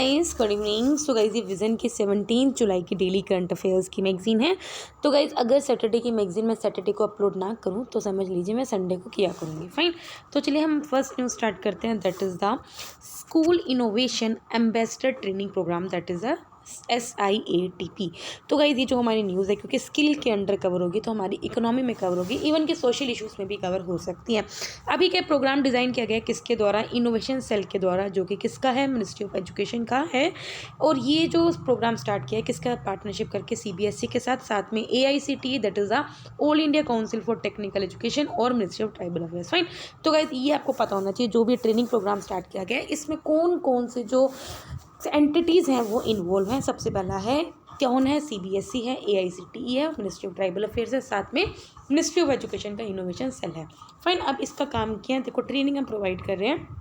Guys good evening. So guys ये vision की 17 जुलाई की डेली करंट अफेयर्स की मैगज़ीन है। तो गाइस अगर सैटरडे की मैगज़ीन मैं सैटरडे को अपलोड ना करूं तो समझ लीजिए मैं संडे को किया करूंगी। फाइन। तो चलिए हम फर्स्ट न्यूज़ स्टार्ट करते हैं। That is the school innovation ambassador training programme, that is the SIATP। तो गाइस ये जो हमारी न्यूज़ है, क्योंकि स्किल के अंडर कवर होगी तो हमारी इकोनॉमी में कवर होगी, इवन के सोशल इश्यूज़ में भी कवर हो सकती है। अभी क्या प्रोग्राम डिज़ाइन किया गया है किसके द्वारा? इनोवेशन सेल के द्वारा, जो कि किसका है? मिनिस्ट्री ऑफ एजुकेशन का है। और ये जो प्रोग्राम स्टार्ट किया है किसका? पार्टनरशिप करके CBSE के साथ, साथ में AICTE that is the All India Council for Technical Education और ministry of tribal affairs. Fine. तो गाइस ये आपको पता होना चाहिए जो भी ट्रेनिंग प्रोग्राम स्टार्ट किया गया है इसमें कौन कौन से जो एंटिटीज़ हैं वो इन्वॉल्व हैं। सबसे पहला है कौन है? CBSE है, AICTE है, मिनिस्ट्री ऑफ ट्राइबल अफेयर्स है, साथ में मिनिस्ट्री ऑफ एजुकेशन का इनोवेशन सेल है। फाइन। अब इसका काम किया है, देखो ट्रेनिंग हम प्रोवाइड कर रहे हैं।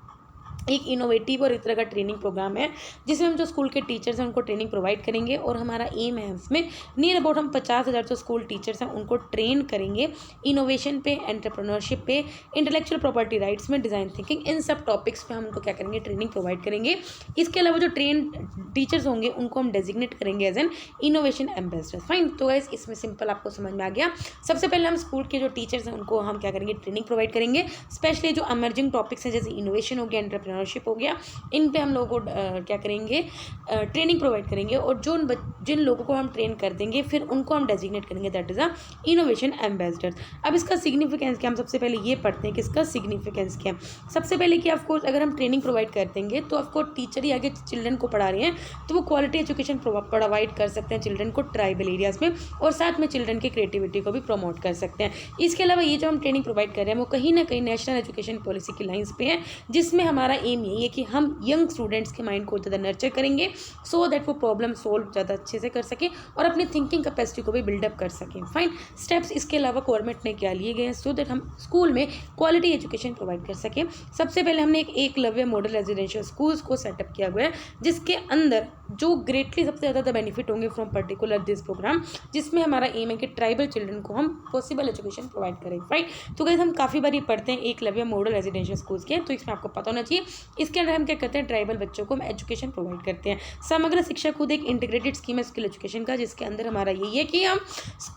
एक इनोवेटिव और इस तरह का ट्रेनिंग प्रोग्राम है जिसमें हम जो स्कूल के टीचर्स हैं उनको ट्रेनिंग प्रोवाइड करेंगे, और हमारा एम है उसमें नियर अबाउट हम 50,000 जो स्कूल टीचर्स हैं उनको ट्रेन करेंगे इनोवेशन पे, एंटरप्रेन्योरशिप पे, इंटेलेक्चुअल प्रॉपर्टी राइट्स में, डिज़ाइन थिंकिंग, इन सब टॉपिक्स पे हम उनको क्या करेंगे? ट्रेनिंग प्रोवाइड करेंगे। इसके अलावा जो ट्रेन टीचर्स होंगे उनको हम डेजिग्नेट करेंगे as an innovation ambassador. Fine. तो गाइस इसमें सिंपल आपको समझ में आ गया। सबसे पहले हम स्कूल के जो टीचर्स हैं उनको हम क्या करेंगे? ट्रेनिंग प्रोवाइड करेंगे। स्पेशली जो एमर्जिंग टॉपिक्स हैं जैसे इनोवेशन हो गया, एंटरप्रेन्योरशिप हो गया, इन पे हम लोगों को क्या करेंगे? ट्रेनिंग प्रोवाइड करेंगे। और जिन लोगों को हम ट्रेन कर देंगे फिर उनको हम डेजिग्नेट करेंगे, that is a innovation ambassador. अब इसका सिग्निफिकेंस क्या? हम सबसे पहले ये पढ़ते हैं कि इसका सिग्निफिकेंस क्या है। सबसे पहले कि ऑफकोर्स अगर हम ट्रेनिंग प्रोवाइड कर देंगे तो ऑफकोर्स टीचर ही आगे चिल्ड्रन को पढ़ा रहे हैं तो वो क्वालिटी एजुकेशन प्रोवाइड कर सकते हैं चिल्ड्रन को ट्राइबल एरियाज़ में, और साथ में चिल्ड्रन की क्रिएटिविटी को भी प्रमोट कर सकते हैं। इसके अलावा ये जो हम ट्रेनिंग प्रोवाइड कर रहे हैं वो कहीं ना कहीं नेशनल एजुकेशन पॉलिसी की लाइंस पे है, जिसमें हमारा एम यही है कि हम यंग स्टूडेंट्स के माइंड को ज़्यादा नर्चर करेंगे सो दैट वो प्रॉब्लम सोल्व ज़्यादा अच्छे से कर सकें और अपनी थिंकिंग कैपेसिटी को भी बिल्डअप कर सकें। फाइन। स्टेप्स इसके अलावा गवर्नमेंट ने क्या लिए गए हैं सो दैट हम स्कूल में क्वालिटी एजुकेशन प्रोवाइड कर सकें। सबसे पहले हमने एक एकलव्य मॉडल रेजिडेंशियल स्कूल्स को सेटअप किया हुआ है, जिसके अंदर जो ग्रेटली सबसे ज़्यादा बेनिफिट होंगे फ्रॉम पर्टिकुलर दिस प्रोग्राम, जिसमें हमारा एम है कि ट्राइबल चिल्ड्रन को हम पॉसिबल एजुकेशन प्रोवाइड करें। राइट। तो गाइस हम काफ़ी बार पढ़ते हैं एकलव्य मॉडल रेजिडेंशियल स्कूल्स के, तो इसमें आपको पता होना चाहिए। इसके अंदर हम क्या करते हैं? ट्राइबल बच्चों को हम एजुकेशन प्रोवाइड करते हैं। समग्र शिक्षा खुद एक इंटीग्रेटेड स्कीम है स्किल एजुकेशन का, जिसके अंदर हमारा यही है कि हम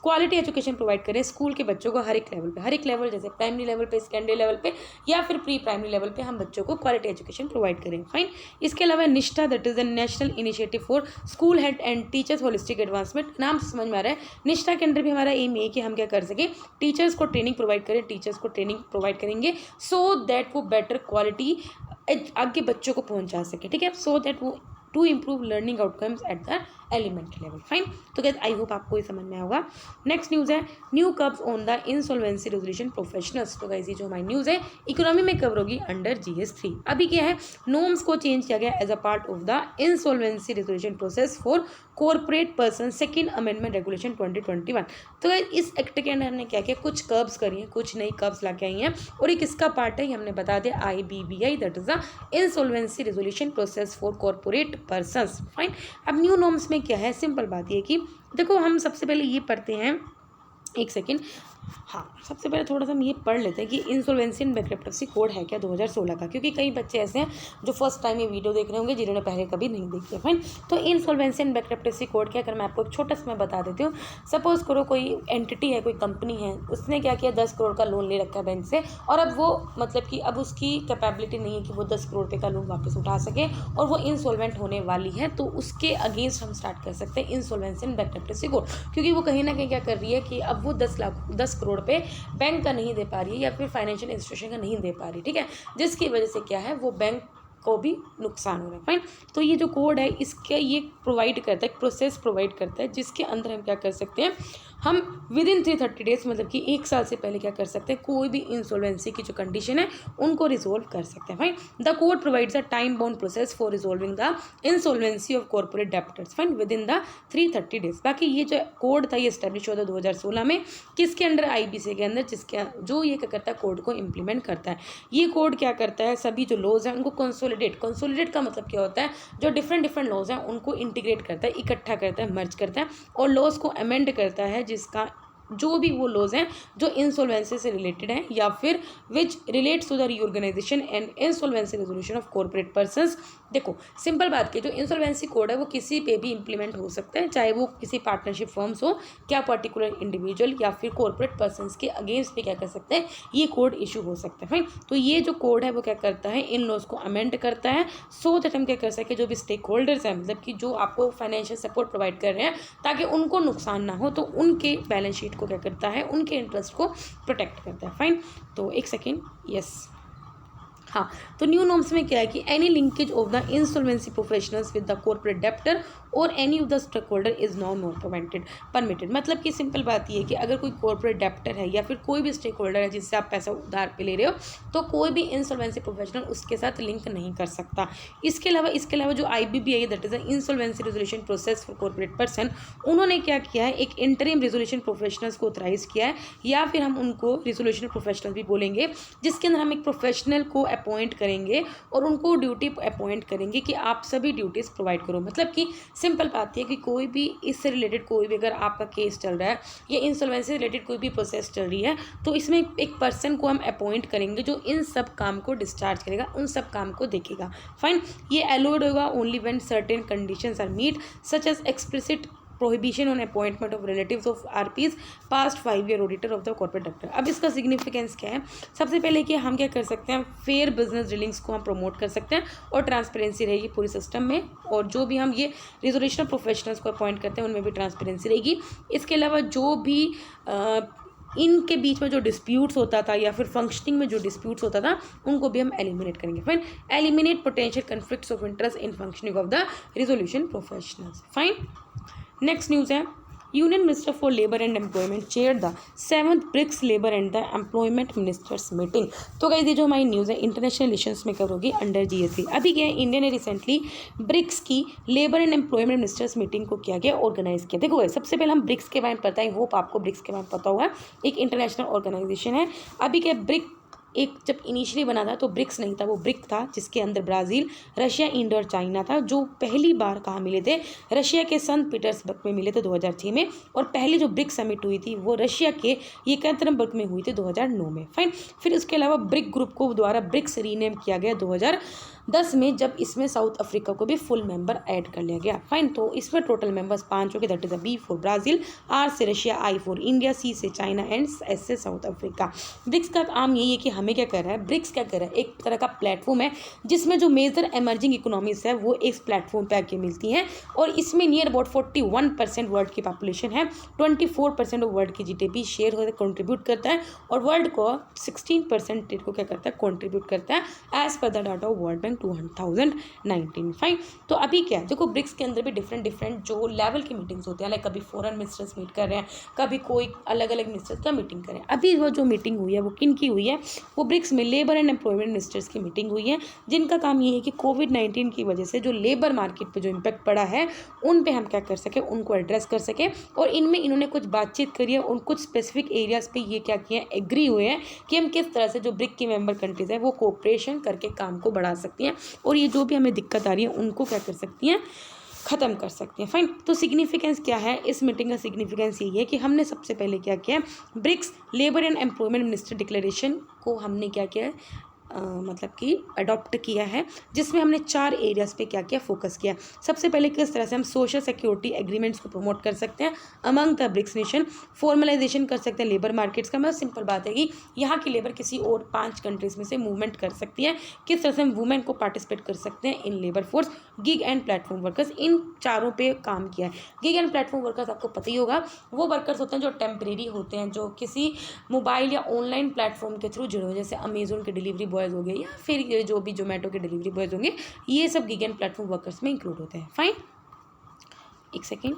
क्वालिटी एजुकेशन प्रोवाइड करें स्कूल के बच्चों को हर एक लेवल जैसे प्राइमरी लेवल पे, सेकेंडरी लेवल पे या फिर प्री प्राइमरी लेवल पे हम बच्चों को क्वालिटी एजुकेशन प्रोवाइड करें। फाइन। इसके अलावा निष्ठा that is the national initiative for school head and teachers holistic advancement, नाम से समझ में आ रहा है। निष्ठा के अंदर भी हमारा एम है कि हम क्या कर सकें? टीचर्स को ट्रेनिंग प्रोवाइड करें, टीचर्स को ट्रेनिंग प्रोवाइड करेंगे सो दैट वो बेटर क्वालिटी आगे बच्चों को पहुंचा सके। ठीक है। सो दैट वो to improve learning outcomes at the elementary level. Fine. तो गाइस आई होप आपको ये समझ में आया होगा। नेक्स्ट न्यूज़ है new curbs on the insolvency resolution professionals. तो गाइस ये जो हमारी न्यूज़ है इकोनॉमी में कवर होगी अंडर GS3। अभी क्या है? नॉर्म्स को चेंज किया गया as a part of the insolvency resolution process for corporate person, second amendment regulation 2021। तो गाइस इस एक्ट के अंदर हमने क्या किया? कुछ कर्व्स करी हैं, कुछ नई कर्व्स ला के आई हैं, और ये किसका पार्ट है? ये हमने बता दिया IBBI that is the insolvency resolution process for corporate person. Fine. अब न्यू नॉर्म्स में क्या है? सिंपल बात ये कि देखो हम सबसे पहले ये पढ़ते हैं, एक सेकेंड, हाँ सबसे पहले थोड़ा सा हम ये पढ़ लेते हैं कि इंसॉल्वेंसी एंड बैंक्रप्टसी कोड है क्या 2016 का, क्योंकि कई बच्चे ऐसे हैं जो फर्स्ट टाइम ये वीडियो देख रहे होंगे जिन्होंने पहले कभी नहीं देखी है। फाइन। तो इंसॉल्वेंसी एंड बैंक्रप्टसी कोड क्या, अगर मैं आपको एक छोटा सा मैं बता देती हूँ। सपोज करो कोई एंटिटी है, कोई कंपनी है, उसने क्या किया? 10 करोड़ का लोन ले रखा है बैंक से, और अब वो मतलब कि अब उसकी कैपेबिलिटी नहीं है कि वो 10 करोड़ रुपये का लोन वापस उठा सके और वो इंसॉल्वेंट होने वाली है, तो उसके अगेंस्ट हम स्टार्ट कर सकते हैं इंसॉल्वेंसी एंड बैंक्रप्टसी कोड, क्योंकि वो कहीं ना कहीं क्या कर रही है कि अब वो 10 करोड़ पे बैंक का नहीं दे पा रही है या फिर फाइनेंशियल इंस्टीट्यूशन का नहीं दे पा रही। ठीक है। जिसकी वजह से क्या है? वो बैंक को भी नुकसान हो रहा है। फाइन। तो ये जो कोड है इसके ये प्रोवाइड करता है, प्रोसेस प्रोवाइड करता है, जिसके अंदर हम क्या कर सकते हैं? हम विद इन 330 डेज मतलब कि 1 साल से पहले क्या कर सकते हैं? कोई भी इंसॉल्वेंसी की जो कंडीशन है उनको रिजोल्व कर सकते हैं। Fine. The code provides a time bound process for resolving the insolvency of corporate debtors. Fine. With in the 330 days. बाकी ये जो कोड था ये स्टैब्लिश हुआ था 2016 में, किसके अंडर? IBC के अंदर, जिसके जो ये क्या करता है? कोड को इम्प्लीमेंट करता है। ये कोड क्या करता है? सभी जो लॉज हैं उनको कंसोलिडेट का मतलब क्या होता है? जो डिफरेंट लॉज हैं उनको इंटीग्रेट करता है, इकट्ठा करता है, मर्ज करता है, और लॉज को अमेंड करता है, जिसका जो भी वो लॉज हैं जो इंसॉल्वेंसी से रिलेटेड हैं या फिर which relates to the reorganisation and insolvency resolution of corporate persons. देखो सिंपल बात की, जो इंसॉल्वेंसी कोड है वो किसी पे भी इंप्लीमेंट हो सकता है, चाहे वो किसी पार्टनरशिप फर्म्स हो, क्या पर्टिकुलर इंडिविजुअल या फिर कॉर्पोरेट पर्संस के अगेंस्ट भी क्या कर सकते हैं, ये कोड इशू हो सकता है। फाइन, तो ये जो कोड है वो क्या करता है, इन लॉज को अमेंड करता है सो दैट हम क्या कर सके, जो भी स्टेक होल्डर्स हैं, मतलब कि जो आपको फाइनेंशियल सपोर्ट प्रोवाइड कर रहे हैं ताकि उनको नुकसान ना हो, तो उनके बैलेंस शीट को क्या करता है, उनके इंटरेस्ट को प्रोटेक्ट करता है। फाइन, तो एक सेकेंड, यस हाँ, तो न्यू नॉर्म्स में क्या है कि any linkage of the insolvency professionals with the corporate debtor और any of the stake holder is now not permitted. मतलब कि सिंपल बात ये है कि अगर कोई कॉर्पोरेट डेप्टर है या फिर कोई भी स्टेक होल्डर है जिससे आप पैसा उधार पे ले रहे हो, तो कोई भी इंसॉल्वेंसी प्रोफेशनल उसके साथ लिंक नहीं कर सकता। इसके अलावा जो IBPI है, that is the insolvency resolution process for corporate person, उन्होंने क्या किया है, एक इंटरिम रेजोल्यूशन प्रोफेशनल्स को ऑथराइज किया है, या फिर हम उनको रेजोल्यूशन प्रोफेशनल भी बोलेंगे, जिसके अंदर हम एक प्रोफेशनल को अपॉइंट करेंगे और उनको ड्यूटी अपॉइंट करेंगे कि आप सभी ड्यूटीज़ प्रोवाइड करो। मतलब कि सिंपल बात है कि कोई भी इससे रिलेटेड कोई भी अगर आपका केस चल रहा है या इंसॉल्वेंसी से रिलेटेड कोई भी प्रोसेस चल रही है, तो इसमें एक पर्सन को हम अपॉइंट करेंगे जो इन सब काम को डिस्चार्ज करेगा, उन सब काम को देखेगा। फाइन, ये अलाउड होगा only when certain conditions are met such as explicit prohibition on appointment of relatives of RPs past 5 year auditor of the corporate debtor. अब इसका सिग्निफिकेंस क्या है, सबसे पहले कि हम क्या कर सकते हैं, फेयर बिजनेस डीलिंग्स को हम प्रमोट कर सकते हैं और ट्रांसपेरेंसी रहेगी पूरी सिस्टम में, और जो भी हम ये रेजोल्यूशन प्रोफेशनल्स को अपॉइंट करते हैं उनमें भी ट्रांसपेरेंसी रहेगी। इसके अलावा जो भी इनके बीच में जो डिस्प्यूट्स होता था या फिर फंक्शनिंग में जो डिस्प्यूट्स होता था, उनको भी हम एलिमिनेट करेंगे। Fine, eliminate potential conflicts of interest in functioning of the resolution professionals. Fine, next news है, union minister for labour and employment chair the 7th BRICS labour and the employment ministers meeting. तो guys ये जो हमारी news है international relations में cover होगी under GSC। अभी क्या है, इंडिया ने रिसेंटली ब्रिक्स की labour and employment ministers meeting को किया गया, ऑर्गेनाइज किया। देखो गाइस, सबसे पहले हम ब्रिक्स के बारे में पता है, होप आपको ब्रिक्स के बारे में पता होगा, एक इंटरनेशनल ऑर्गेनाइजेशन है। अभी क्या ब्रिक एक जब इनिशियली बना था तो ब्रिक्स नहीं था, वो ब्रिक था जिसके अंदर ब्राज़ील, रशिया, इंडिया और चाइना था, जो पहली बार कहाँ मिले थे, रशिया के संत पीटर्सबर्ग में मिले थे 2006 में, और पहली जो ब्रिक्स समिट हुई थी वो रशिया के येकैतेरिनबर्ग में हुई थी 2009 में। फाइन, फिर उसके अलावा ब्रिक ग्रुप को द्वारा ब्रिक्स रीनेम किया गया 2010 में, जब इसमें साउथ अफ्रीका को भी फुल मेंबर ऐड कर लिया गया। फाइन, तो इसमें टोटल मेंबर्स 5 हो गए, that is B for Brazil, R से Russia, I for India, C से चाइना एंड S से साउथ अफ्रीका। ब्रिक्स का काम यही है कि हमें क्या कर रहा है, ब्रिक्स क्या कर रहा है, एक तरह का प्लेटफॉर्म है जिसमें जो मेजर एमर्जिंग इकोनॉमीज है वो इस प्लेटफॉर्म पे आके मिलती हैं, और इसमें नियर अबाउट 41% वर्ल्ड की पॉपुलेशन है, 24% ऑफ वर्ल्ड की GDP शेयर होकर कंट्रीब्यूट करता है, और वर्ल्ड को 16% को क्या करता है, कंट्रीब्यूट करता है as per the data of World Bank 2019। Fine, तो अभी क्या है, देखो ब्रिक्स के अंदर भी डिफरेंट जो लेवल की मीटिंग्स होती हैं, लाइक कभी फॉरेन मिनिस्टर्स मीट कर रहे हैं, कभी कोई अलग अलग मिनिस्टर्स का मीटिंग कर रहे हैं। अभी वो जो मीटिंग हुई है वो किन की हुई है, वो ब्रिक्स में लेबर एंड एम्प्लॉयमेंट मिनिस्टर्स की मीटिंग हुई है, जिनका काम ये है कि कोविड-19 की वजह से जो लेबर मार्केट पे जो इम्पैक्ट पड़ा है उन पे हम क्या कर सकें, उनको एड्रेस कर सकें, और इनमें इन्होंने कुछ बातचीत करी है और कुछ स्पेसिफिक एरियाज़ पे ये क्या किए हैं, एग्री हुए हैं कि हम किस तरह से जो ब्रिक की मेंबर कंट्रीज़ है वो कोऑपरेशन करके काम को बढ़ा सकती हैं, और ये जो भी हमें दिक्कत आ रही है उनको क्या कर सकती हैं, ख़त्म कर सकते हैं। फाइन, तो सिग्निफिकेंस क्या है इस मीटिंग का, सिग्निफिकेंस यही है कि हमने सबसे पहले क्या किया है, BRICS labour and employment minister declaration को हमने क्या किया है, मतलब कि अडॉप्ट किया है, जिसमें हमने 4 एरियाज़ पे क्या किया, फोकस किया। सबसे पहले किस तरह से हम सोशल सिक्योरिटी एग्रीमेंट्स को प्रमोट कर सकते हैं among the BRICS nation, formalisation कर सकते हैं लेबर मार्केट्स का। मतलब सिंपल बात है कि यहाँ की लेबर किसी और 5 कंट्रीज़ में से मूवमेंट कर सकती है, किस तरह से हम वुमेन को पार्टिसिपेट कर सकते हैं in labour force, gig and platform workers, इन चारों पे काम किया है। गिग एंड प्लेटफॉर्म वर्कर्स आपको पता ही होगा, वो वर्कर्स होते हैं जो टेम्परेरी होते हैं, जो किसी मोबाइल या ऑनलाइन प्लेटफॉर्म के थ्रू जुड़े हुए, जैसे अमेजोन के डिलीवरी बॉयज़ हो गए या फिर ये जो भी जोमेटो के डिलीवरी बॉयज़ होंगे, ये सब गिग एंड प्लेटफॉर्म वर्कर्स में इंक्लूड होते हैं। फाइन, एक सेकेंड,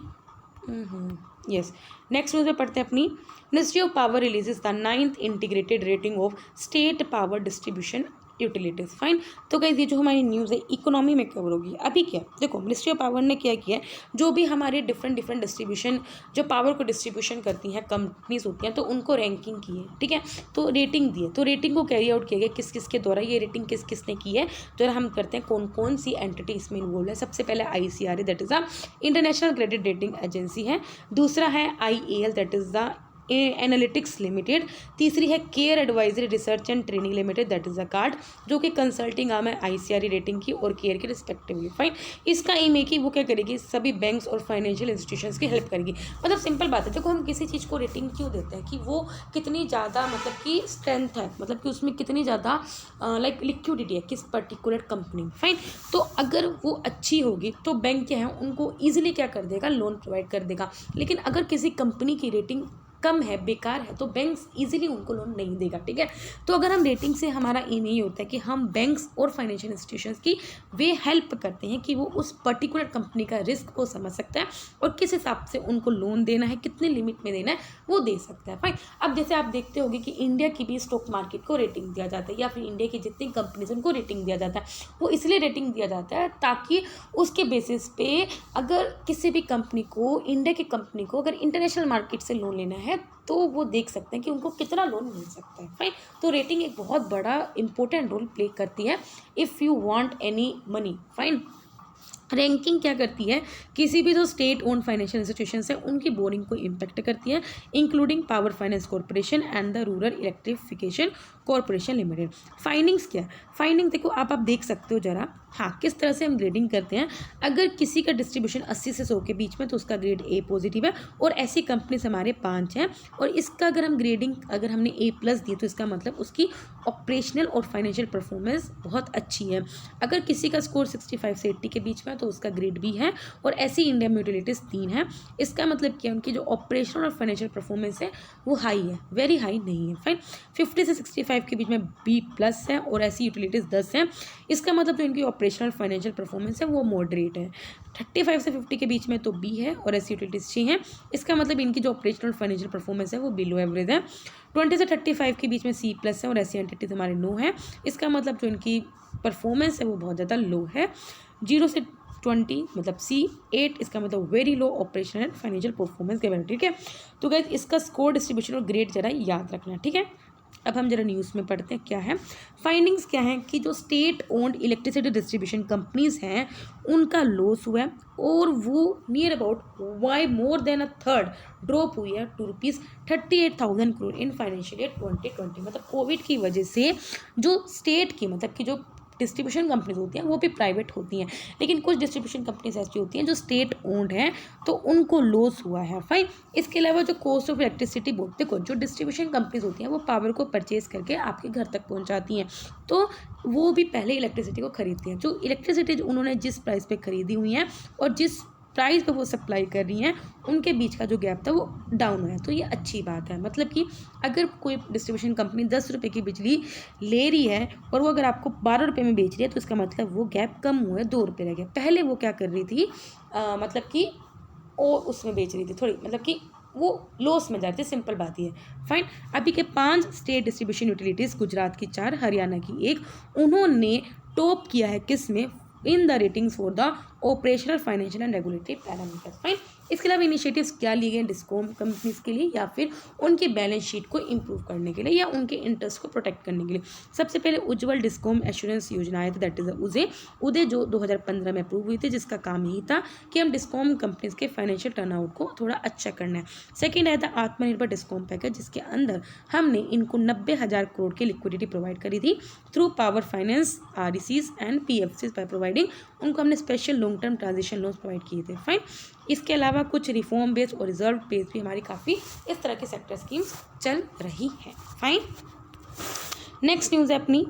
यस, नेक्स्ट न्यूज़ में पढ़ते हैं अपनी, ministry of power releases the 9th integrated rating of state power distribution utilities. Fine, तो गाइस ये जो हमारी न्यूज़ है इकोनॉमी में कवर होगी। अभी क्या देखो, मिनिस्ट्री ऑफ पावर ने क्या किया है, जो भी हमारे डिफरेंट डिस्ट्रीब्यूशन जो पावर को डिस्ट्रीब्यूशन करती हैं कंपनीज होती हैं, तो उनको रैंकिंग की है, ठीक है, तो रेटिंग दी है, तो रेटिंग को कैरी आउट किया गया किस किस के द्वारा, ये रेटिंग किस किसने की है, जो हम करते हैं कौन कौन सी एंटिटी इसमें इन्वॉल्व है। सबसे पहले ICRA that is the international credit rating agency है, दूसरा है IAL that is the analytics limited, तीसरी है care advisory research and training limited, that is a card, जो कि कंसल्टिंग आर्म है आईसीआरई रेटिंग की और केयर की रिस्पेक्टिवली। फाइन, इसका एम है कि वो क्या करेगी, सभी बैंक्स और फाइनेंशियल इंस्टीट्यूशंस की हेल्प करेगी। मतलब सिंपल बात है, देखो हम किसी चीज़ को रेटिंग क्यों देते हैं कि वो कितनी ज़्यादा मतलब कि स्ट्रेंथ है, मतलब कि उसमें कितनी ज़्यादा लाइक लिक्विडिटी है किस पर्टिकुलर कंपनी में। फाइन, तो अगर वो अच्छी होगी तो बैंक क्या है उनको ईजिली क्या कर देगा, लोन प्रोवाइड कर देगा। लेकिन अगर किसी कंपनी की रेटिंग कम है, बेकार है, तो बैंक्स इजीली उनको लोन नहीं देगा। ठीक है, तो अगर हम रेटिंग से हमारा एम यही होता है कि हम बैंक्स और फाइनेंशियल इंस्टीट्यूशंस की वे हेल्प करते हैं कि वो उस पर्टिकुलर कंपनी का रिस्क को समझ सकता है और किस हिसाब से उनको लोन देना है, कितने लिमिट में देना है, वो दे सकता है। फाइन, अब जैसे आप देखते होंगे कि इंडिया की भी स्टॉक मार्केट को रेटिंग दिया जाता है या फिर इंडिया की जितनी कंपनीज उनको रेटिंग दिया जाता है, वो इसलिए रेटिंग दिया जाता है ताकि उसके बेसिस पे अगर किसी भी कंपनी को, इंडिया की कंपनी को अगर इंटरनेशनल मार्केट से लोन लेना है तो वो देख सकते हैं कि उनको कितना लोन मिल सकता है। फाइन, तो रेटिंग एक बहुत बड़ा इंपॉर्टेंट रोल प्ले करती है if you want any money. Fine, ranking क्या करती है, किसी भी जो स्टेट ओन फाइनेंशियल इंस्टीट्यूशंस है उनकी बोरिंग को इम्पैक्ट करती है, including power finance corporation and the rural electrification corporation limited. Findings क्या है, फाइंडिंग देखो आप देख सकते हो जरा, हाँ किस तरह से हम ग्रेडिंग करते हैं। अगर किसी का डिस्ट्रीब्यूशन 80 से 100 के बीच में तो उसका ग्रेड ए पॉजिटिव है, और ऐसी कंपनीज हमारे 5 हैं, और इसका अगर हम ग्रेडिंग अगर हमने ए प्लस दी तो इसका मतलब उसकी ऑपरेशनल और फाइनेंशियल परफॉर्मेंस बहुत अच्छी है। अगर किसी का स्कोर 65 से 80 के बीच में तो उसका ग्रेड बी है, और ऐसी इंडिया में यूटिलिटीज़ 3 है, इसका मतलब क्या, उनकी जो ऑपरेशनल और फाइनेंशियल परफॉर्मेंस है वो हाई है, वेरी हाई नहीं है। फाइन, 50 से 65 के बीच में बी प्लस है, और ऐसी यूटिलिटीज़ 10 हैं, इसका मतलब जो इनकी ऑपरेशनल फाइनेंशियल परफॉर्मेंस है वो मॉडरेट है। 35 से 50 के बीच में तो बी है, और ऐसी यूटिलिटीज़ 6 हैं, इसका मतलब इनकी जो ऑपरेशनल फाइनेंशियल परफॉर्मेंस है वो बिलो एवरेज है। 20 से 35 के बीच में सी प्लस है, और ऐसी एंटिटीज हमारे नो है, इसका मतलब जो इनकी परफॉर्मेंस है वो बहुत ज़्यादा लो है। 0 से 20 मतलब C8, इसका मतलब very low operational and financial performance के बारे में। ठीक है, तो गाइस इसका स्कोर डिस्ट्रीब्यूशन और ग्रेड जरा याद रखना। ठीक है, अब हम जरा न्यूज़ में पढ़ते हैं क्या है। फाइंडिंग्स क्या है कि जो state owned electricity distribution companies हैं उनका लॉस हुआ है, और वो near about by more than a third drop हुई है to ₹38,000 crore in financial year 2020। मतलब कोविड की वजह से जो स्टेट की मतलब कि जो डिस्ट्रीब्यूशन कंपनीज होती हैं वो भी प्राइवेट होती हैं, लेकिन कुछ डिस्ट्रीब्यूशन कंपनीज ऐसी होती हैं जो स्टेट ओन्ड हैं, तो उनको लॉस हुआ है। फाइन, इसके अलावा जो कॉस्ट ऑफ इलेक्ट्रिसिटी बोर्ड, देखो जो डिस्ट्रीब्यूशन कंपनीज होती हैं वो पावर को परचेज करके आपके घर तक पहुंचाती हैं, तो वो भी पहले इलेक्ट्रिसिटी को खरीदती हैं। जो इलेक्ट्रिसिटी उन्होंने जिस प्राइस पे खरीदी हुई हैं और जिस प्राइस पे वो सप्लाई कर रही हैं उनके बीच का जो गैप था वो डाउन हुआ है, तो ये अच्छी बात है। मतलब कि अगर कोई डिस्ट्रीब्यूशन कंपनी 10 रुपये की बिजली ले रही है और वो अगर आपको 12 रुपये में बेच रही है तो इसका मतलब वो गैप कम हुआ है, 2 रुपये रह गया। पहले वो क्या कर रही थी, मतलब कि वो उसमें बेच रही थी थोड़ी, मतलब कि वो लॉस में जा रही थी, सिंपल बात ही है। फाइन, अभी के 5 स्टेट डिस्ट्रीब्यूशन यूटिलिटीज़, गुजरात की 4, हरियाणा की 1, उन्होंने टॉप किया है किस में, in the ratings for the operational financial and regulatory parameters. Fine, इसके अलावा इनिशिएटिव्स क्या लिए गए डिस्कॉम कंपनीज के लिए, या फिर उनकी बैलेंस शीट को इंप्रूव करने के लिए या उनके इंटरेस्ट को प्रोटेक्ट करने के लिए। सबसे पहले उज्ज्वल डिस्कॉम एश्योरेंस योजना आई थी, दैट इज उदय जो 2015 में अप्रूव हुई थी, जिसका काम यही था कि हम डिस्कॉम कंपनीज के फाइनेंशियल टर्नआउट को थोड़ा अच्छा करना है। सेकेंड आया था आत्मनिर्भर डिस्कॉम पैकेज, जिसके अंदर हमने इनको 90,000 करोड़ की लिक्विडिटी प्रोवाइड करी थी through power finance, RECs and PFCs by providing, उनको हमने special long term transition loans provide किए थे। फाइन, इसके अलावा कुछ रिफॉर्म बेस्ड और रिजर्व बेस्ड भी हमारी काफ़ी इस तरह की सेक्टर स्कीम्स चल रही हैं। फाइन, नेक्स्ट न्यूज़ है अपनी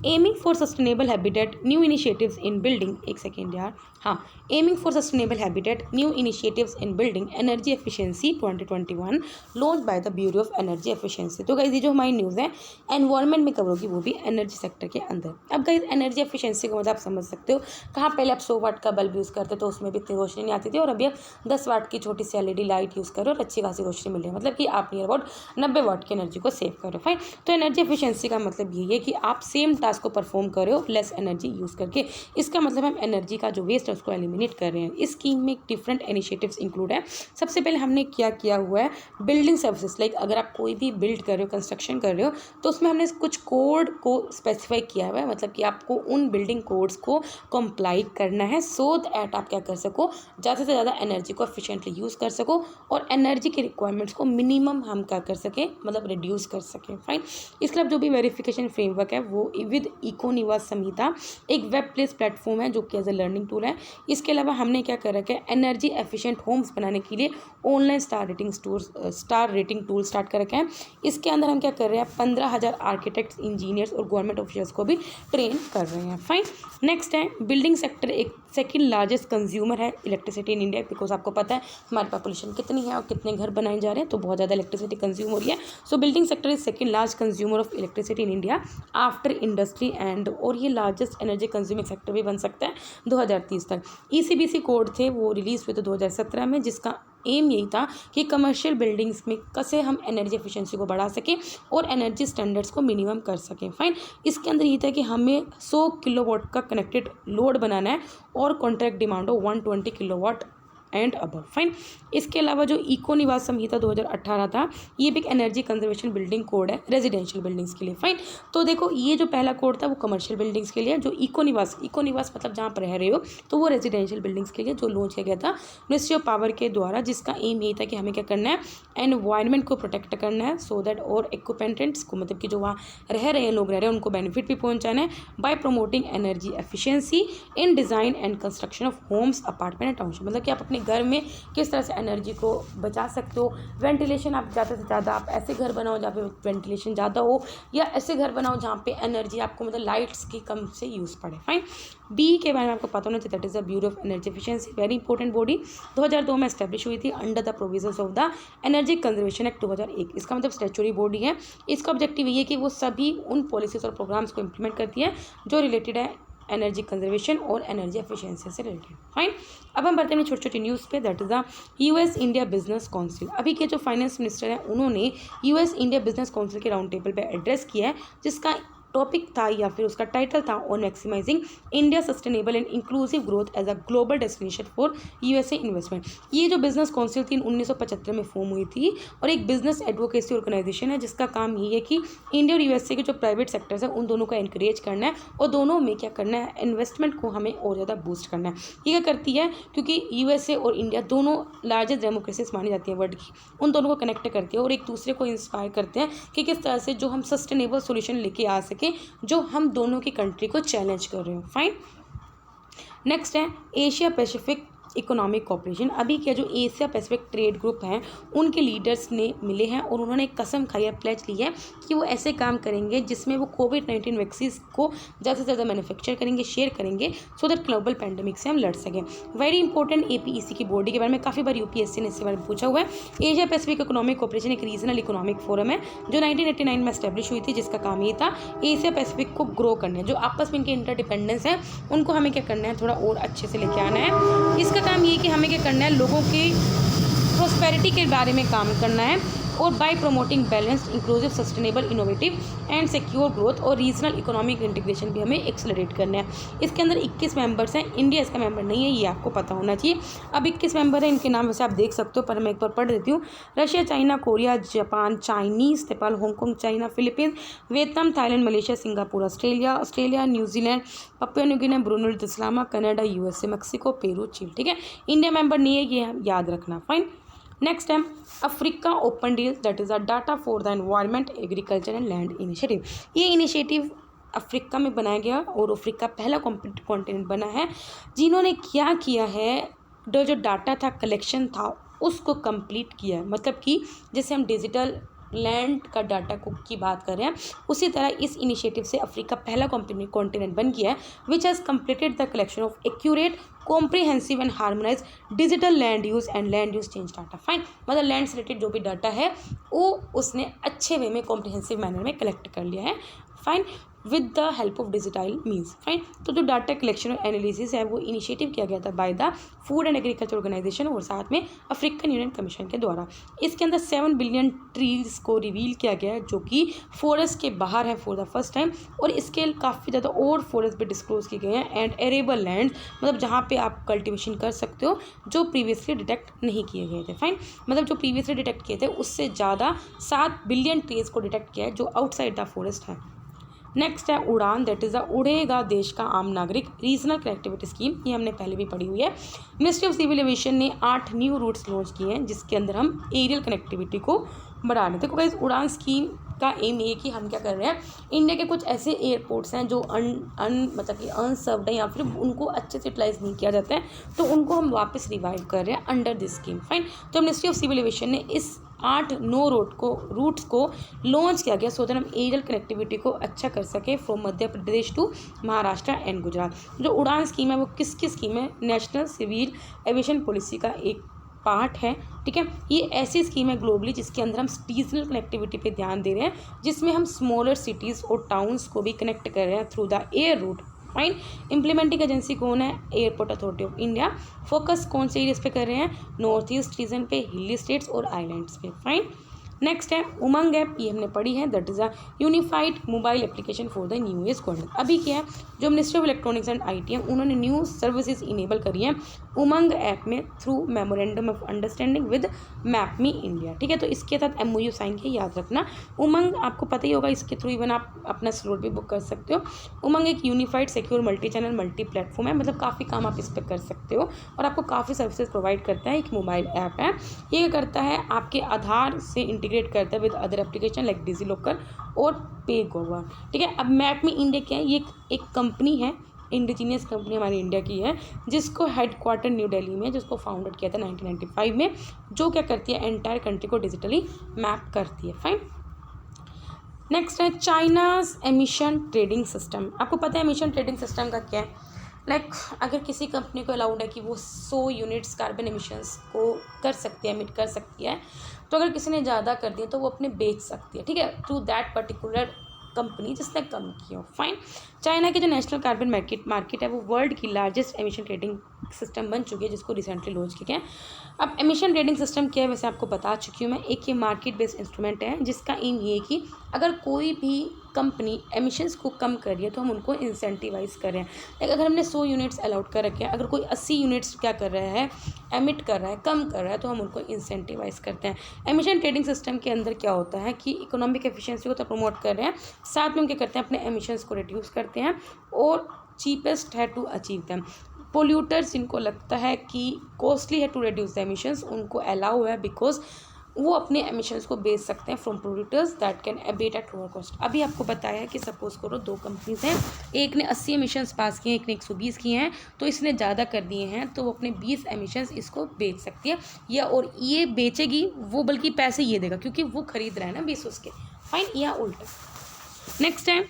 aiming for sustainable habitat new initiatives in building, एक सेकेंड यार, हाँ, aiming for sustainable habitat new initiatives in building energy efficiency 2021 launch by the bureau of energy efficiency. तो guys ये जो हमारी न्यूज़ है एनवायरनमेंट में कवर होगी, वो भी एनर्जी सेक्टर के अंदर। अब गाइस एनर्जी एफिशिएंसी को मतलब आप समझ सकते हो, कहाँ पहले आप 100 वाट का बल्ब यूज़ करते तो उसमें भी इतनी रोशनी नहीं आती थी, और अभी आप 10 वाट की छोटी सी LED लाइट यूज़ करो और अच्छी खासी रोशनी मिल रही है, मतलब कि आप नियर अबाउट 90 वाट की एनर्जी को सेव करो। फाइन, तो एनर्जी एफिशिएंसी का मतलब यही है कि आप सेम टास्क को परफॉर्म करो लेस एनर्जी यूज़ करके। इसका मतलब हम एनर्जी का जो वेस्ट है सेक्टर्स को एलिमिनेट कर रहे हैं। इस स्कीम में डिफरेंट इनिशिएटिव्स इंक्लूड है। सबसे पहले हमने क्या किया हुआ है, बिल्डिंग सर्विसेज, लाइक अगर आप कोई भी बिल्ड कर रहे हो, कंस्ट्रक्शन कर रहे हो, तो उसमें हमने कुछ कोड को स्पेसिफाई किया हुआ है, मतलब कि आपको उन बिल्डिंग कोड्स को कंप्लाई करना है सो दैट आप क्या कर सको, ज़्यादा से ज़्यादा एनर्जी को एफिशिएंटली यूज़ कर सको और एनर्जी के रिक्वायरमेंट्स को मिनिमम हम क्या कर सकें, मतलब रिड्यूस कर सकें। फाइन। इसके अलावा जो भी वेरिफिकेशन फ्रेमवर्क है वो विद इको निवास संहिता एक वेब बेस्ड प्लेटफॉर्म है जो कि एज ए लर्निंग टूल है। इसके अलावा हमने क्या कर रखा है, एनर्जी एफिशिएंट होम्स बनाने के लिए online star rating tool start कर रखा है। इसके अंदर हम क्या कर रहे हैं, 15,000 आर्किटेक्ट्स, इंजीनियर्स और गवर्नमेंट ऑफिसर्स को भी ट्रेन कर रहे हैं। फाइन। नेक्स्ट है, बिल्डिंग सेक्टर एक सेकंड लार्जेस्ट कंज्यूमर है इलेक्ट्रिसिटी इन इंडिया, बिकॉज आपको पता है हमारी पॉपुलेशन कितनी है और कितने घर बनाए जा रहे हैं, तो बहुत ज़्यादा इलेक्ट्रिसिटी कंज्यूम हो रही है। सो building sector is second large consumer of electricity in India after industry and, और ये लार्जेस्ट एनर्जी कंज्यूमिंग सेक्टर भी बन सकता है 2030 तक। ECBC कोड थे वो रिलीज हुए थे 2017 में, जिसका एम यही था कि कमर्शियल बिल्डिंग्स में कैसे हम एनर्जी एफिशिएंसी को बढ़ा सकें और एनर्जी स्टैंडर्ड्स को मिनिमम कर सकें। फाइन। इसके अंदर ये था कि हमें 100 किलोवाट का कनेक्टेड लोड बनाना है और कॉन्ट्रैक्ट डिमांड हो 120 किलोवाट एंड अबव। फाइन। इसके अलावा जो इको निवास संहिता 2018 था, ये भी एक एनर्जी कंजर्वेशन बिल्डिंग कोड है रेजिडेंशियल बिल्डिंग्स के लिए। फाइन। तो देखो ये जो पहला कोड था वो कमर्शियल बिल्डिंग्स के लिए, जो इको निवास मतलब जहाँ पर रह रहे हो, तो वो रेजिडेंशियल बिल्डिंग्स के लिए जो लॉन्च किया गया था मिनिस्ट्री ऑफ पावर के द्वारा, जिसका एम यही था कि हमें क्या करना है, एनवायरनमेंट को प्रोटेक्ट करना है सो दैट और एक्यूपेंटेंट्स को, मतलब कि जो वहाँ रह रहे हैं लोग रह रहे हैं उनको बेनिफिट भी पहुँचाना है by promoting energy efficiency in design and construction of homes, apartment and township. मतलब कि आप अपने घर में किस तरह से एनर्जी को बचा सकते हो। वेंटिलेशन आप ज़्यादा से ज़्यादा, आप ऐसे घर बनाओ जहाँ पे वेंटिलेशन ज़्यादा हो, या ऐसे घर बनाओ जहाँ पे एनर्जी आपको मतलब लाइट्स की कम से यूज़ पड़े। फाइन। बी के बारे में आपको पता होना चाहिए, that is the bureau of energy efficiency, very important body, 2002 में एस्टैब्लिश हुई थी under the provisions of the energy conservation act 2001। इसका मतलब स्टैट्यूटरी बॉडी है। इसका ऑब्जेक्टिव ये है कि वो सभी उन पॉलिसीज और प्रोग्राम्स को इम्प्लीमेंट करती है जो रिलेटेड है एनर्जी कंजर्वेशन और एनर्जी एफिशिएंसी से रिलेटेड। फाइन। अब हम बढ़ते हैं छोटी छोटी न्यूज़ पे, that is the US India business council. अभी के जो फाइनेंस मिनिस्टर हैं उन्होंने US इंडिया बिजनेस काउंसिल के राउंड टेबल पे एड्रेस किया है, जिसका टॉपिक था या फिर उसका टाइटल था on maximising India sustainable and inclusive growth as a global destination for USA investment. ये जो बिजनेस काउंसिल थी 1975 में फॉर्म हुई थी और एक बिजनेस एडवोकेसी ऑर्गेनाइजेशन है, जिसका काम ये है कि इंडिया और USA के जो प्राइवेट सेक्टर्स हैं उन दोनों को एनकरेज करना है और दोनों में क्या करना है, इन्वेस्टमेंट को हमें और ज़्यादा बूस्ट करना है। ये क्या करती है, क्योंकि USA और इंडिया दोनों लार्जेस्ट डेमोक्रेसीज मानी जाती हैं वर्ल्ड की, उन दोनों को कनेक्ट करती है और एक दूसरे को इंस्पायर करते हैं कि किस तरह से जो हम सस्टेनेबल सोल्यूशन लेके आ सके जो हम दोनों की कंट्री को चैलेंज कर रहे हो। फाइन। नेक्स्ट है एशिया पैसिफिक इकोनॉमिक कॉपरेशन। अभी क्या जो एशिया पैसिफिक ट्रेड ग्रुप हैं उनके लीडर्स ने मिले हैं और उन्होंने एक कसम खाई है, प्लेज ली है कि वो ऐसे काम करेंगे जिसमें वो कोविड-19 वैक्सीन को ज़्यादा से ज़्यादा मैन्युफैक्चर करेंगे, शेयर करेंगे सो दैट ग्लोबल पैंडेमिक से हम लड़ सकें। वेरी इंपॉर्टेंट APEC की बॉडी के बारे में काफ़ी बार UPSC ने इसके बारे में पूछा हुआ है। एशिया पैसिफिक इकोनॉमिक कॉपरेशन एक रीजनल इकोनॉमिक फोरम है जो 1989 में एस्टैब्लिश हुई थी, जिसका काम ये था एशिया पैसिफिक को ग्रो करना है। जो आपस में इनके इंटरडिपेंडेंस है उनको हमें क्या करना है, थोड़ा और अच्छे से लेके आना है। इसका काम ये कि हमें क्या करना है, लोगों की प्रोस्पेरिटी के बारे में काम करना है और bye promoting balanced inclusive sustainable innovative and secure growth और रीजनल इकोनॉमिक इंटीग्रेशन भी हमें एक्सेलरेट करना है। इसके अंदर 21 मेंबर्स हैं, इंडिया इसका मेंबर नहीं है, ये आपको पता होना चाहिए। अब 21 मेंबर हैं, इनके नाम वैसे आप देख सकते हो पर मैं एक बार पढ़ देती हूँ। Russia, China, Korea, Japan, Chinese, Nepal, Hong Kong, China, Philippines, Vietnam, Thailand, Malaysia, Singapore, Australia, New Zealand, Papua New Guinea, Brunei Darussalam, Canada, USA, Mexico, Peru, चीन। ठीक है, इंडिया मेंबर नहीं है, ये याद रखना। फाइन। नेक्स्ट है Africa open deal, that is a data for the environment, agriculture and land initiative. ये इनिशिएटिव अफ्रीका में बनाया गया और अफ्रीका पहला कॉन्टिनेंट बना है जिन्होंने क्या किया है, जो डाटा था, कलेक्शन था, उसको कंप्लीट किया है। मतलब कि जैसे हम डिजिटल लैंड का डाटा की बात कर रहे हैं, उसी तरह इस इनिशिएटिव से अफ्रीका पहला कॉन्टिनेंट बन गया है which has completed the collection of accurate, comprehensive and harmonise digital land use and land use change data. Fine. मतलब लैंड से रिलेटेड जो भी डाटा है वो उसने अच्छे वे में कॉम्प्रिहेंसिव मैनर में कलेक्ट कर लिया है। Fine. With the help of digital means. Fine. तो जो डाटा कलेक्शन और एनालिसिस है वो इनिशिएटिव किया गया था by the food and agriculture organisation और साथ में अफ्रीकन यूनियन कमीशन के द्वारा। इसके अंदर 7 बिलियन ट्रीज को रिवील किया गया है जो कि फॉरेस्ट के बाहर है फॉर द फर्स्ट टाइम, और इसके काफ़ी ज़्यादा और फॉरेस्ट भी डिस्क्लोज किए गए हैं एंड एरेबल लैंड, मतलब जहाँ पे आप कल्टिवेशन कर सकते हो, जो प्रीवियसली डिटेक्ट नहीं किए गए थे। फाइन। मतलब जो प्रीवियसली डिटेक्ट किए थे उससे ज़्यादा 7 बिलियन ट्रीज को डिटेक्ट किया है जो आउटसाइड द फॉरेस्ट है। नेक्स्ट है उड़ान, दैट इज़ द उड़ेगा देश का आम नागरिक रीजनल कनेक्टिविटी स्कीम। ये हमने पहले भी पढ़ी हुई है। मिनिस्ट्री ऑफ सिविल एविएशन ने 8 न्यू रूट्स लॉन्च किए हैं जिसके अंदर हम एरियल कनेक्टिविटी को बढ़ा रहे थे। देखो गाइस, उड़ान स्कीम का एम ये कि हम क्या कर रहे हैं, इंडिया के कुछ ऐसे एयरपोर्ट्स हैं जो मतलब कि अनसर्व्ड है या फिर उनको अच्छे से यूटिलाइज नहीं किया जाता है, तो उनको हम वापस रिवाइव कर रहे हैं अंडर दिस स्कीम। फाइन। तो मिनिस्ट्री ऑफ सिविल एविएशन ने इस 8 नो रूट्स को लॉन्च किया गया सो दैट हम एरियल कनेक्टिविटी को अच्छा कर सके from Madhya Pradesh to Maharashtra and Gujarat. जो उड़ान स्कीम है वो किसकी स्कीम है? नेशनल सिविल एविएशन पॉलिसी का एक पार्ट है। ठीक है, ये ऐसी स्कीम है ग्लोबली जिसके अंदर हम रीजनल कनेक्टिविटी पे ध्यान दे रहे हैं, जिसमें हम स्मॉलर सिटीज़ और टाउन्स को भी कनेक्ट कर रहे हैं through the air root. Fine. Implementing agency कौन है? Airport authority of India. Focus कौन से एरियाज पे कर रहे हैं? नॉर्थ ईस्ट रीजन पे, हिली स्टेट्स और आइलैंड्स पे। फाइन। नेक्स्ट है उमंग ऐप, ये हमने पढ़ी है, that is a unified mobile application for the new age government. अभी क्या है, जो ministry of electronics and IT है उन्होंने न्यू सर्विसेज इनेबल करी हैं उमंग ऐप में through memorandum of understanding with map me India. ठीक है, तो इसके साथ MOU साइन किया, याद रखना। उमंग आपको पता ही होगा, इसके थ्रू इवन आप अपना स्लॉट भी बुक कर सकते हो। उमंग एक unified secure multi channel multi platform है, मतलब काफ़ी काम आप इस पर कर सकते हो और आपको काफ़ी सर्विसेज प्रोवाइड करता है। एक मोबाइल ऐप है, ये करता है आपके आधार से इंटीग्रेट करता है with other application like DigiLocker और पे गोवा। ठीक है, अब मैप में इंडिया क्या है, ये एक कंपनी है, इंडिजीनियस कंपनी हमारी इंडिया की है, जिसको हेडक्वार्टर न्यू दिल्ली में, जिसको फाउंडेड किया था 1995 में, जो क्या करती है एंटायर कंट्री को डिजिटली मैप करती है। फाइन। नेक्स्ट है चाइनाज एमिशन ट्रेडिंग सिस्टम। आपको पता है एमिशन ट्रेडिंग सिस्टम का क्या है? लाइक अगर किसी कंपनी को अलाउड है कि वो 100 यूनिट्स कार्बन एमिशंस को कर सकती है, एमिट कर सकती है, तो अगर किसी ने ज़्यादा कर दिया तो वो अपने बेच सकती है। ठीक है, थ्रू दैट पर्टिकुलर कंपनी जिसने कम किया हो। फाइन। चाइना की जो नेशनल कार्बन मार्केट है वो वर्ल्ड की लार्जेस्ट एमिशन ट्रेडिंग सिस्टम बन चुकी है, जिसको रिसेंटली लॉन्च किया गया है। अब एमिशन ट्रेडिंग सिस्टम क्या है वैसे आपको बता चुकी हूँ मैं। एक ये मार्केट बेस्ड इंस्ट्रूमेंट है जिसका एम ये है कि अगर कोई भी कंपनी एमिशंस को कम कर रही है तो हम उनको इंसेंटिवाइज कर रहे हैं। लाइक अगर हमने 100 यूनिट्स अलाउड कर रखे हैं, अगर कोई 80 यूनिट्स क्या कर रहा है, एमिट कर रहा है, कम कर रहा है, तो हम उनको इंसेंटिवाइज करते हैं। एमिशन ट्रेडिंग सिस्टम के अंदर क्या होता है कि इकोनॉमिक एफिशिएंसी को तो प्रमोट कर रहे हैं, साथ में हम क्या करते हैं अपने एमिशंस को रिड्यूस करते हैं और चीपेस्ट है टू अचीव दैम। पोल्यूटर्स जिनको लगता है कि कॉस्टली है टू रिड्यूस द एमिशंस, उनको अलाउ है बिकॉज वो अपने एमिशंस को बेच सकते हैं from polluters that can abate at lower cost. अभी आपको बताया है कि सपोज करो 2 कंपनीज हैं, एक ने 80 एमिशंस पास किए हैं, एक ने 120 किए हैं, तो इसने ज़्यादा कर दिए हैं तो वो अपने 20 एमिशंस इसको बेच सकती है, या और ये बेचेगी वो बल्कि पैसे ये देगा क्योंकि वो खरीद रहा है ना 20 उसके। फाइन, या उल्टा। नेक्स्ट है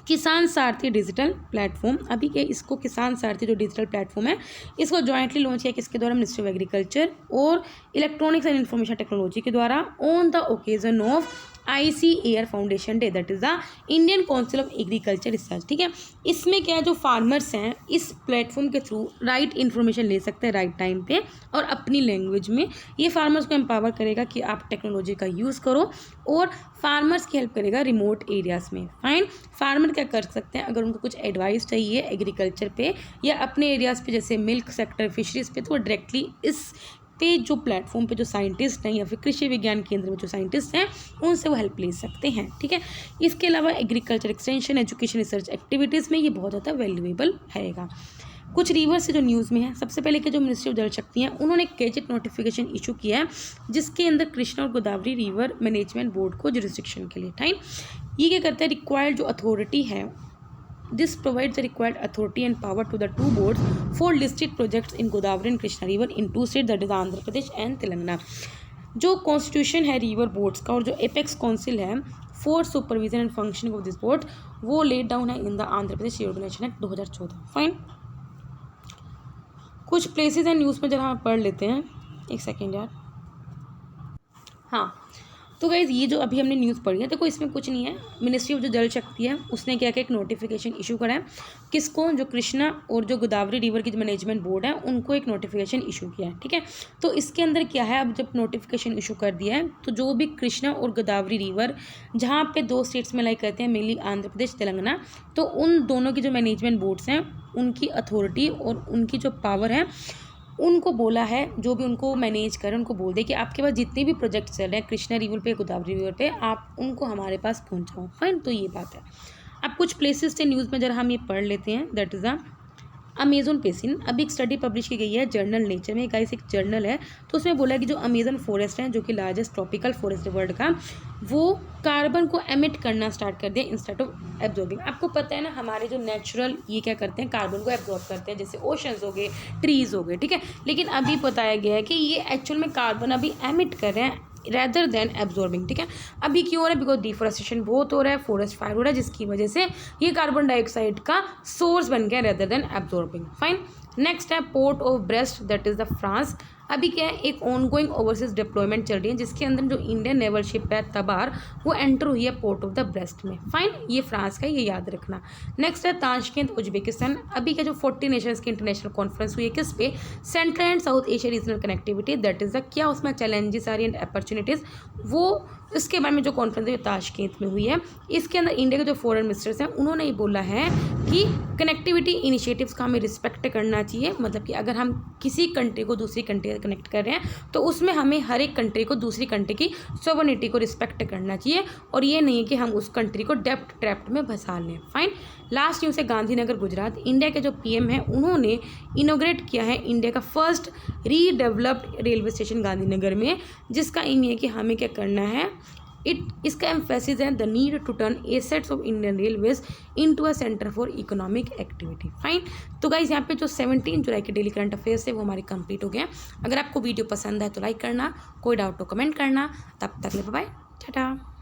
किसान सारथी डिजिटल प्लेटफॉर्म। अभी क्या इसको किसान सारथी जो डिजिटल प्लेटफॉर्म है इसको जॉइंटली लॉन्च किया किसके द्वारा? मिनिस्ट्री ऑफ एग्रीकल्चर और इलेक्ट्रॉनिक्स एंड इन्फॉर्मेशन टेक्नोलॉजी के द्वारा on the occasion of ICAR foundation day, that is the Indian council of agriculture research. ठीक है, इसमें क्या है जो फार्मर्स हैं इस प्लेटफॉर्म के थ्रू राइट इन्फॉर्मेशन ले सकते हैं राइट टाइम पे और अपनी लैंग्वेज में। ये फार्मर्स को एम्पावर करेगा कि आप टेक्नोलॉजी का यूज़ करो और फार्मर्स की हेल्प करेगा रिमोट एरियाज़ में। फाइन। फार्मर क्या कर सकते हैं अगर उनको कुछ एडवाइस चाहिए एग्रीकल्चर पे या अपने एरियाज़ पे जैसे मिल्क सेक्टर, फिशरीज़ पे, तो वो डायरेक्टली इस पे जो प्लेटफॉर्म पे जो साइंटिस्ट हैं या फिर कृषि विज्ञान केंद्र में जो साइंटिस्ट हैं उनसे वो हेल्प ले सकते हैं। ठीक है, इसके अलावा agriculture extension, education, research activities में ये बहुत ज़्यादा वैल्यूएबल रहेगा। कुछ रिवर्स से जो न्यूज़ में है, सबसे पहले के जो मिनिस्ट्री ऑफ जल शक्ति हैं उन्होंने एक गेजेट नोटिफिकेशन इशू किया है जिसके अंदर कृष्णा और गोदावरी रिवर मैनेजमेंट बोर्ड को जुरिस्डिक्शन के लिए। टाइम ये क्या करता है, रिक्वायर्ड जो अथॉरिटी है, this provides the required authority and power to the 2 boards for listed projects in Godavari and Krishna river in 2 states, that is Andhra Pradesh and Telangana। जो कॉन्स्टिट्यूशन है रिवर बोर्ड्स का और जो apex council है for supervision and functioning of this board वो let down है in the Andhra Pradesh reorganisation act 2014। Fine. कुछ places हैं न्यूज़ में जरा हम पढ़ लेते हैं, एक सेकेंड यार। हाँ, तो गाइज़ ये जो अभी हमने न्यूज़ पढ़ी है, देखो इसमें कुछ नहीं है। मिनिस्ट्री ऑफ जो जल शक्ति है उसने क्या किया, एक नोटिफिकेशन इशू करा है। किसको, जो कृष्णा और जो गोदावरी रिवर की जो मैनेजमेंट बोर्ड है उनको एक नोटिफिकेशन इशू किया है, ठीक है। तो इसके अंदर क्या है, अब जब नोटिफिकेशन इशू कर दिया है तो जो भी कृष्णा और गोदावरी रिवर जहाँ पे 2 स्टेट्स में लाइक करते हैं, मेनली आंध्र प्रदेश तेलंगाना, तो उन दोनों की जो मैनेजमेंट बोर्ड्स हैं उनकी अथॉरिटी और उनकी जो पावर है उनको बोला है, जो भी उनको मैनेज करें उनको बोल दे कि आपके पास जितने भी प्रोजेक्ट चल रहे हैं कृष्णा रिवर पे, गोदावरी रिवर पे, आप उनको हमारे पास पहुंचाओ। फाइन, तो ये बात है। अब कुछ प्लेसेस से न्यूज़ में जरा हम ये पढ़ लेते हैं। That is the Amazon basin. अभी एक स्टडी पब्लिश की गई है जर्नल नेचर में, गाइस एक जर्नल है, तो उसमें बोला है कि जो अमेज़न फॉरेस्ट है, जो कि लार्जेस्ट ट्रॉपिकल फॉरेस्ट है वर्ल्ड का, वो कार्बन को एमिट करना स्टार्ट कर दिया इंस्टेड ऑफ एब्जॉर्बिंग। आपको पता है ना, हमारे जो नेचुरल ये क्या करते हैं, कार्बन को एब्जॉर्ब करते हैं, जैसे ओशंस हो गए, ट्रीज़ हो गए, ठीक है। लेकिन अभी बताया गया है कि ये एक्चुअल में कार्बन अभी एमिट कर रहे हैं रेदर देन एब्जॉर्बिंग, ठीक है। अभी क्यों हो रहा है, बिकॉज डिफोरेस्टेशन बहुत हो रहा है, फॉरेस्ट फायर हो रहा है, जिसकी वजह से ये कार्बन डाइऑक्साइड का सोर्स बन गया rather than absorbing. Fine, next है port of Brest, that is the France. अभी क्या है, एक ऑनगोइंग ओवरसीज डिप्लॉयमेंट चल रही है जिसके अंदर जो इंडियन नेवल शिप है तबार, वो एंटर हुई है पोर्ट ऑफ द ब्रेस्ट में। फाइन, ये फ्रांस का, ये याद रखना। नेक्स्ट है ताशकेंत, उज्बेकिस्तान। अभी क्या जो 40 नेशंस की इंटरनेशनल कॉन्फ्रेंस हुई है किस पे, central and south Asia regional connectivity, that is the, क्या उसमें चैलेंजेस आ रही है एंड अपॉर्चुनिटीज़, वो इसके बारे में जो कॉन्फ्रेंस है ताशकेंत में हुई है। इसके अंदर इंडिया के जो फॉरेन मिनिस्टर्स हैं उन्होंने ये बोला है कि कनेक्टिविटी इनिशिएटिव्स का हमें रिस्पेक्ट करना चाहिए। मतलब कि अगर हम किसी कंट्री को दूसरी कंट्री से कनेक्ट कर रहे हैं तो उसमें हमें हर एक कंट्री को दूसरी कंट्री की सॉवरेनिटी को रिस्पेक्ट करना चाहिए, और ये नहीं है कि हम उस कंट्री को डेप्ट ट्रैप्ट में फंसा लें। फाइन, लास्ट न्यूज़ है गांधीनगर गुजरात। इंडिया के जो पीएम हैं उन्होंने इनोग्रेट किया है इंडिया का first redeveloped railway station Gandhinagar में, जिसका एम है कि हमें क्या करना है, इसका एम्फेसिस है the need to turn assets of Indian railways into a centre for economic activity. Fine, तो गाइज यहाँ पे जो 17 जुलाई के डेली करंट अफेयर्स है वो हमारे कंप्लीट हो गए हैं। अगर आपको वीडियो पसंद है तो लाइक करना, कोई डाउट तो कमेंट करना। तब तक ले बाय, टाटा।